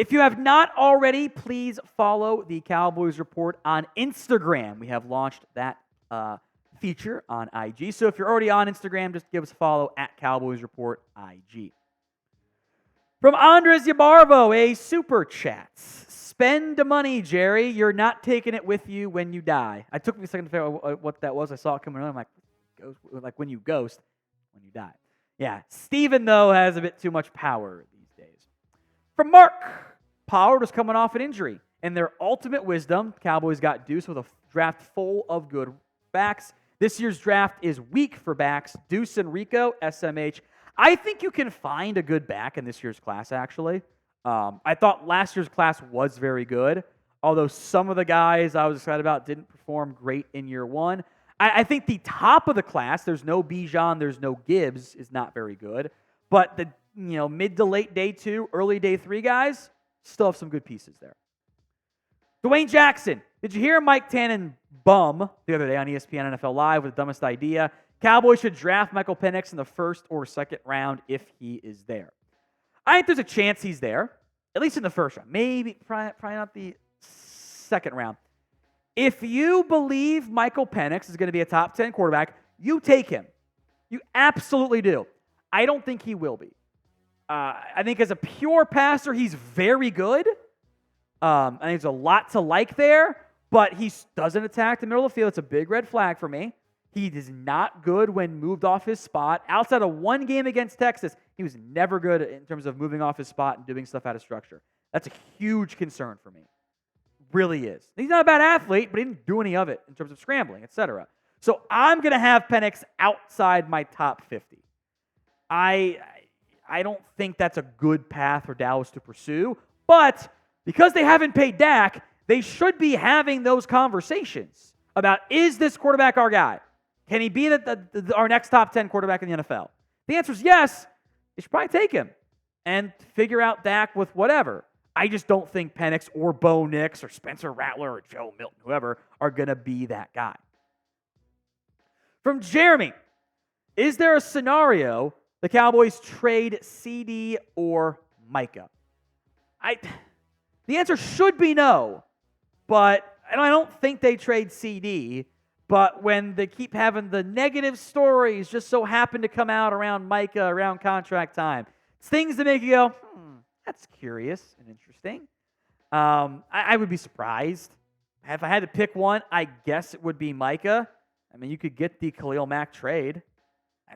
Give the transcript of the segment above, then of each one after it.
If you have not already, please follow the Cowboys Report on Instagram. We have launched that feature on IG. So if you're already on Instagram, just give us a follow at Cowboys Report IG. From Andres Yabarvo, a super chat. Spend the money, Jerry. You're not taking it with you when you die. I took me a second to figure out what that was. I saw it coming on. I'm like when you ghost, when you die. Yeah, Steven, though, has a bit too much power these days. From Mark, Pollard was coming off an injury. In their ultimate wisdom, Cowboys got Deuce with a draft full of good backs. This year's draft is weak for backs. Deuce and Rico, SMH. I think you can find a good back in this year's class, actually. I thought last year's class was very good, although some of the guys I was excited about didn't perform great in year one. I think the top of the class, there's no Bijan, there's no Gibbs, is not very good. But the mid to late day 2, early day 3 guys still have some good pieces there. Dwayne Jackson. Did you hear Mike Tannenbaum the other day on ESPN NFL Live with the dumbest idea? Cowboys should draft Michael Penix in the first or second round if he is there. I think there's a chance he's there, at least in the first round. Maybe, probably not the second round. If you believe Michael Penix is going to be a top 10 quarterback, you take him. You absolutely do. I don't think he will be. I think as a pure passer, he's very good. I think there's a lot to like there, but he doesn't attack the middle of the field. It's a big red flag for me. He is not good when moved off his spot. Outside of one game against Texas, he was never good in terms of moving off his spot and doing stuff out of structure. That's a huge concern for me. Really is. He's not a bad athlete, but he didn't do any of it in terms of scrambling, etc. So I'm going to have Penix outside my top 50. I don't think that's a good path for Dallas to pursue, but because they haven't paid Dak, they should be having those conversations about, is this quarterback our guy? Can he be our next top 10 quarterback in the NFL? The answer is yes. They should probably take him and figure out Dak with whatever. I just don't think Penix or Bo Nix or Spencer Rattler or Joe Milton, whoever, are going to be that guy. From Jeremy, is there a scenario the Cowboys trade CeeDee or Micah? The answer should be no, but I don't think they trade CeeDee. But when they keep having the negative stories just so happen to come out around Micah, around contract time, it's things that make you go, that's curious and interesting. I would be surprised. If I had to pick one, I guess it would be Micah. I mean, you could get the Khalil Mack trade.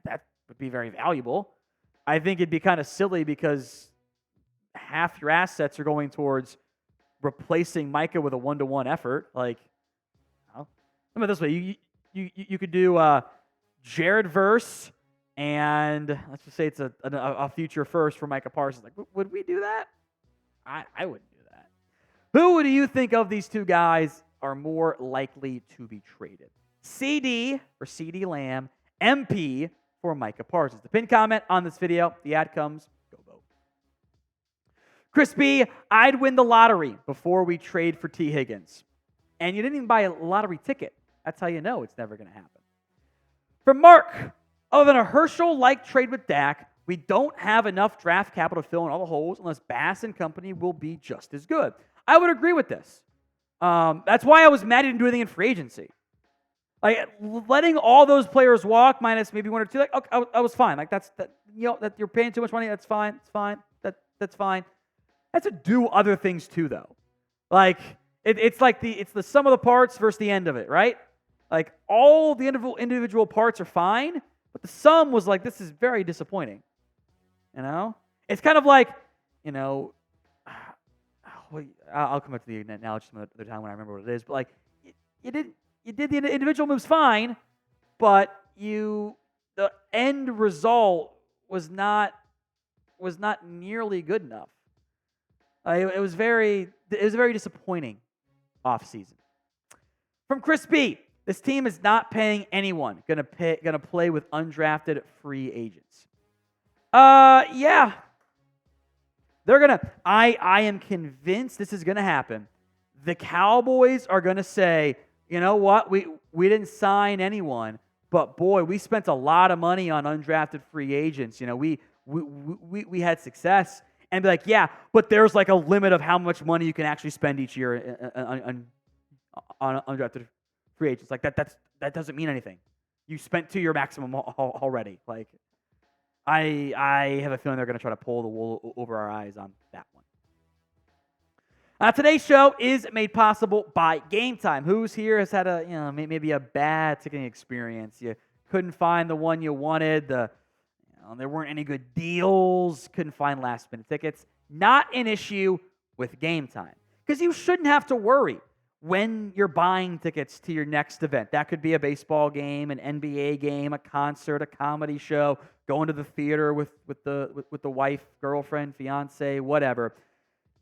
That would be very valuable. I think it'd be kind of silly because half your assets are going towards replacing Micah with a 1-to-1 effort. Like, how about this way? You could do Jared Verse, and let's just say it's a future first for Micah Parsons. Like, would we do that? I wouldn't do that. Who do you think of these two guys are more likely to be traded? CeeDee for CeeDee Lamb, MP for Micah Parsons. The pinned comment on this video, the ad comes, go vote. Chris B, I'd win the lottery before we trade for T. Higgins. And you didn't even buy a lottery ticket. That's how you know it's never going to happen. From Mark, other than a Herschel-like trade with Dak, we don't have enough draft capital to fill in all the holes unless Bass and company will be just as good. I would agree with this. That's why I was mad he didn't do anything in free agency. Like, letting all those players walk, minus maybe one or two, like, okay, I was fine. Like, that you're paying too much money, that's fine. It's fine. That's fine. That's to do other things too, though. Like, it's the sum of the parts versus the end of it, right? Like, all the individual parts are fine, but the sum was like, this is very disappointing. You know? It's kind of like, I'll come back to the analogy some other time when I remember what it is, but like, you did the individual moves fine, but the end result was not nearly good enough. It was very disappointing offseason. From Chris B, this team is not paying anyone. Gonna play with undrafted free agents. Yeah. They're gonna. I am convinced this is gonna happen. The Cowboys are gonna say, you know what? We didn't sign anyone, but boy, we spent a lot of money on undrafted free agents. We had success, and be like, yeah, but there's like a limit of how much money you can actually spend each year on undrafted free agents. Like that doesn't mean anything. You spent to your maximum already. Like I have a feeling they're going to try to pull the wool over our eyes on that one. Today's show is made possible by GameTime. Who's here has had maybe a bad ticketing experience? You couldn't find the one you wanted. There weren't any good deals. Couldn't find last-minute tickets. Not an issue with GameTime, because you shouldn't have to worry when you're buying tickets to your next event. That could be a baseball game, an NBA game, a concert, a comedy show, going to the theater with the wife, girlfriend, fiance, whatever.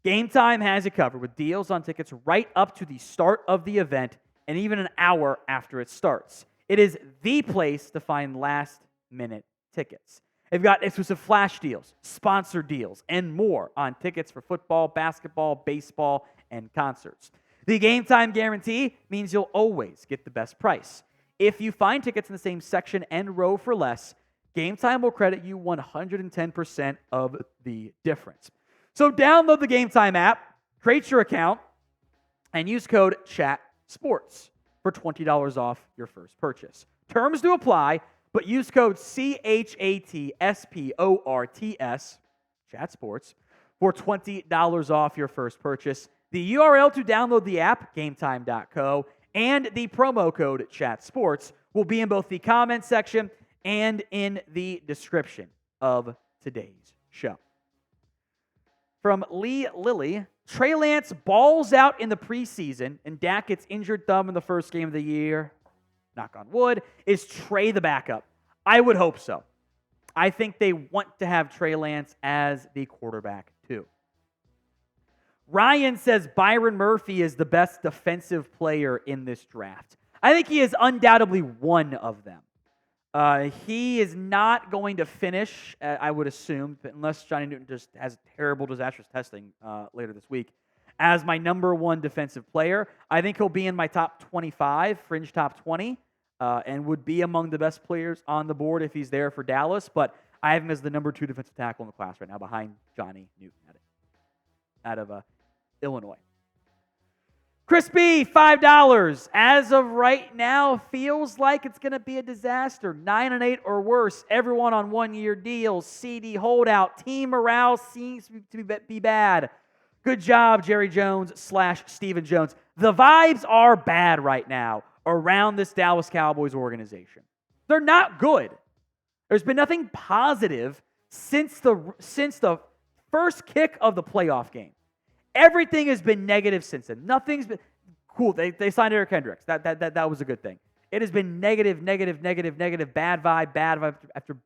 GameTime has it covered with deals on tickets right up to the start of the event and even an hour after it starts. It is the place to find last-minute tickets. They've got exclusive flash deals, sponsored deals, and more on tickets for football, basketball, baseball, and concerts. The GameTime guarantee means you'll always get the best price. If you find tickets in the same section and row for less, GameTime will credit you 110% of the difference. So download the GameTime app, create your account, and use code CHATSPORTS for $20 off your first purchase. Terms do apply, but use code CHATSPORTS, CHATSPORTS, for $20 off your first purchase. The URL to download the app, GameTime.co, and the promo code CHATSPORTS will be in both the comment section and in the description of today's show. From Lee Lilly, Trey Lance balls out in the preseason, and Dak gets injured thumb in the first game of the year. Knock on wood. Is Trey the backup? I would hope so. I think they want to have Trey Lance as the quarterback, too. Ryan says Byron Murphy is the best defensive player in this draft. I think he is undoubtedly one of them. He is not going to finish, I would assume, unless Johnny Newton just has terrible, disastrous testing later this week, as my number one defensive player. I think he'll be in my top 25, fringe top 20, and would be among the best players on the board if he's there for Dallas. But I have him as the number 2 defensive tackle in the class right now, behind Johnny Newton out of Illinois. Chris B, $5. As of right now, feels like it's going to be a disaster. 9-8 or worse. Everyone on one-year deals. CD holdout. Team morale seems to be bad. Good job, Jerry Jones / Stephen Jones. The vibes are bad right now around this Dallas Cowboys organization. They're not good. There's been nothing positive since the first kick of the playoff game. Everything has been negative since then. Nothing's been cool. They signed Eric Hendricks. That was a good thing. It has been negative, bad vibe after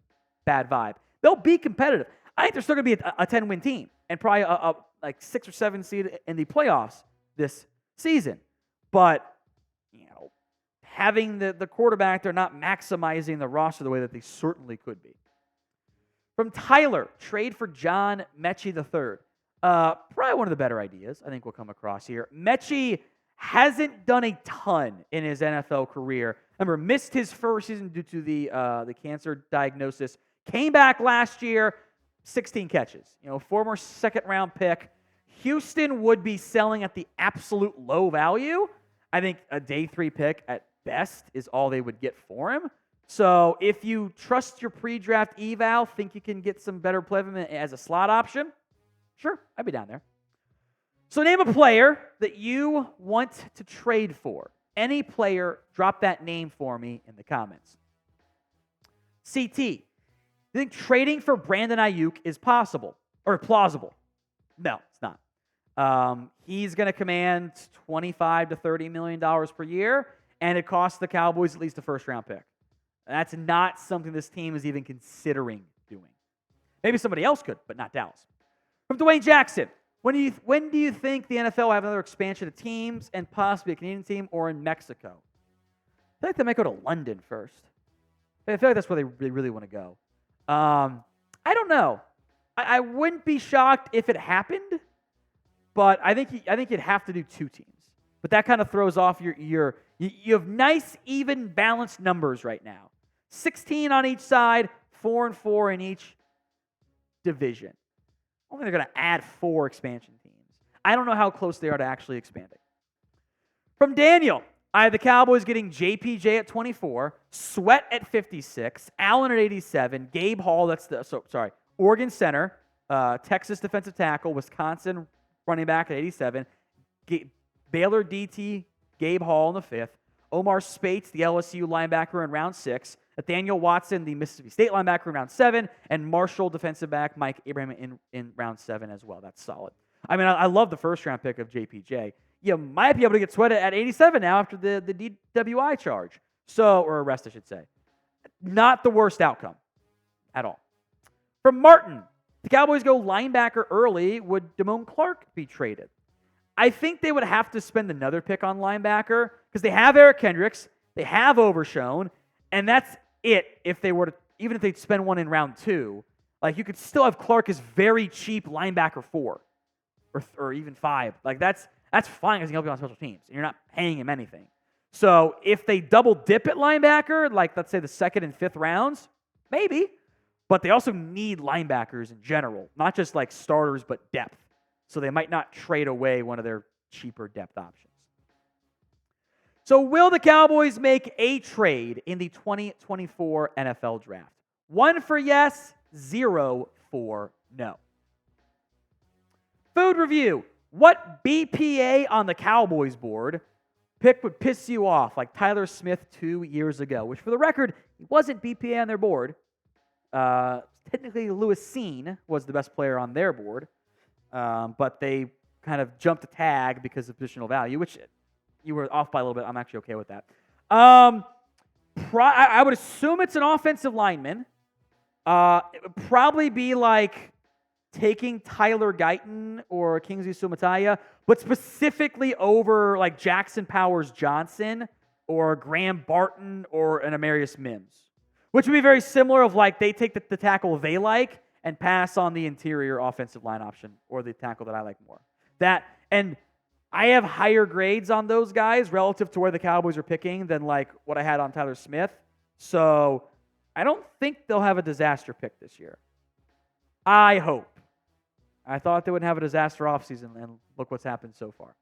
bad vibe. They'll be competitive. I think they're still going to be a 10-win team and probably a like 6 or 7 seed in the playoffs this season. But having the quarterback, they're not maximizing the roster the way that they certainly could be. From Tyler, trade for John Mechie III. Probably one of the better ideas I think we'll come across here. Mechie hasn't done a ton in his NFL career. Remember, missed his first season due to the cancer diagnosis. Came back last year, 16 catches. Former second-round pick. Houston would be selling at the absolute low value. I think a day 3 pick at best is all they would get for him. So if you trust your pre-draft eval, think you can get some better play of him as a slot option, sure, I'd be down there. So name a player that you want to trade for. Any player, drop that name for me in the comments. CT, you think trading for Brandon Aiyuk is possible or plausible? No, it's not. He's going to command $25 to $30 million per year, and it costs the Cowboys at least a first-round pick. That's not something this team is even considering doing. Maybe somebody else could, but not Dallas. From Dwayne Jackson, when do you think the NFL will have another expansion of teams and possibly a Canadian team or in Mexico? I feel like they might go to London first. I feel like that's where they really want to go. I don't know. I wouldn't be shocked if it happened, but I think you'd have to do 2 teams. But that kind of throws off you have nice, even, balanced numbers right now. 16 on each side, 4-4 in each division. I don't think they're going to add 4 expansion teams. I don't know how close they are to actually expanding. From Daniel, I have the Cowboys getting JPJ at 24, Sweat at 56, Allen at 87, Gabe Hall, Oregon center, Texas defensive tackle, Wisconsin running back at 87, Baylor DT, Gabe Hall in the 5th, Omar Spates, the LSU linebacker in round 6, Nathaniel Watson, the Mississippi State linebacker in round 7, and Marshall defensive back Mike Abraham in round 7 as well. That's solid. I mean, I love the first-round pick of JPJ. You might be able to get Sweat at 87 now after the DWI charge. Or arrest, I should say. Not the worst outcome at all. From Martin, the Cowboys go linebacker early. Would Damone Clark be traded? I think they would have to spend another pick on linebacker because they have Eric Kendricks, they have Overshown, and that's it if they were to, even if they'd spend one in round 2. Like, you could still have Clark as very cheap linebacker 4 or even 5. Like, that's fine because he can help you on special teams, and you're not paying him anything. So if they double dip at linebacker, like let's say the 2nd and 5th rounds, maybe. But they also need linebackers in general, not just like starters, but depth. So they might not trade away one of their cheaper depth options. So will the Cowboys make a trade in the 2024 NFL Draft? 1 for yes, 0 for no. Food review. What BPA on the Cowboys board pick would piss you off, like Tyler Smith 2 years ago, which for the record, he wasn't BPA on their board. Technically, Lewis Seen was the best player on their board, but they kind of jumped a tag because of positional value, which you were off by a little bit. I'm actually okay with that. I would assume it's an offensive lineman. It would probably be like taking Tyler Guyton or Kingsley Sumataya, but specifically over like Jackson Powers Johnson or Graham Barton or an Amarius Mims, which would be very similar of like they take the tackle they like and pass on the interior offensive line option or the tackle that I like more. And I have higher grades on those guys relative to where the Cowboys are picking than like what I had on Tyler Smith. So I don't think they'll have a disaster pick this year. I hope. I thought they wouldn't have a disaster offseason, and look what's happened so far.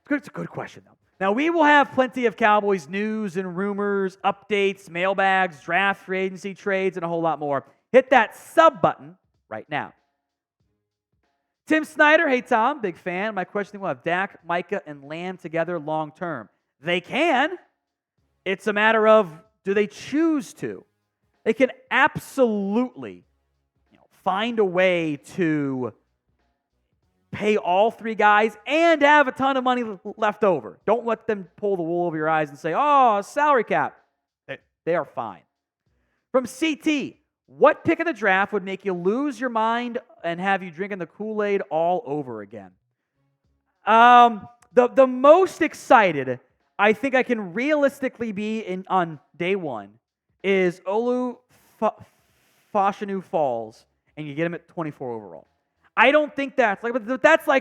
It's a good question, though. Now, we will have plenty of Cowboys news and rumors, updates, mailbags, draft, free agency trades, and a whole lot more. Hit that sub button right now. Tim Snyder, hey, Tom, big fan. My question, will have Dak, Micah, and Lamb together long term? They can. It's a matter of, do they choose to? They can absolutely find a way to pay all 3 guys and have a ton of money left over. Don't let them pull the wool over your eyes and say, oh, salary cap. They are fine. From CT, what pick of the draft would make you lose your mind and have you drinking the Kool-Aid all over again? The most excited I think I can realistically be on day 1 is Olu Fashanu Falls, and you get him at 24 overall. I don't think that's like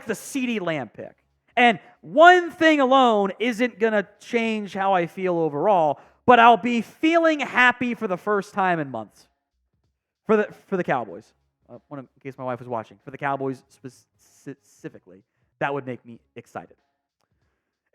the CeeDee Lamb pick. And one thing alone isn't going to change how I feel overall, but I'll be feeling happy for the first time in months for the Cowboys. In case my wife was watching, for the Cowboys specifically, that would make me excited.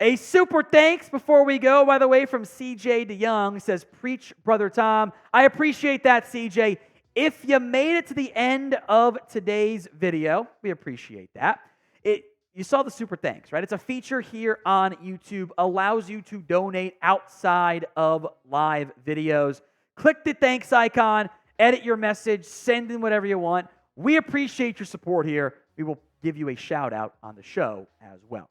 A super thanks before we go, by the way, from CJ DeYoung, says, preach, Brother Tom. I appreciate that, CJ. If you made it to the end of today's video, we appreciate that. You saw the super thanks, right? It's a feature here on YouTube, allows you to donate outside of live videos. Click the thanks icon, edit your message, send in whatever you want. We appreciate your support here. We will give you a shout out on the show as well.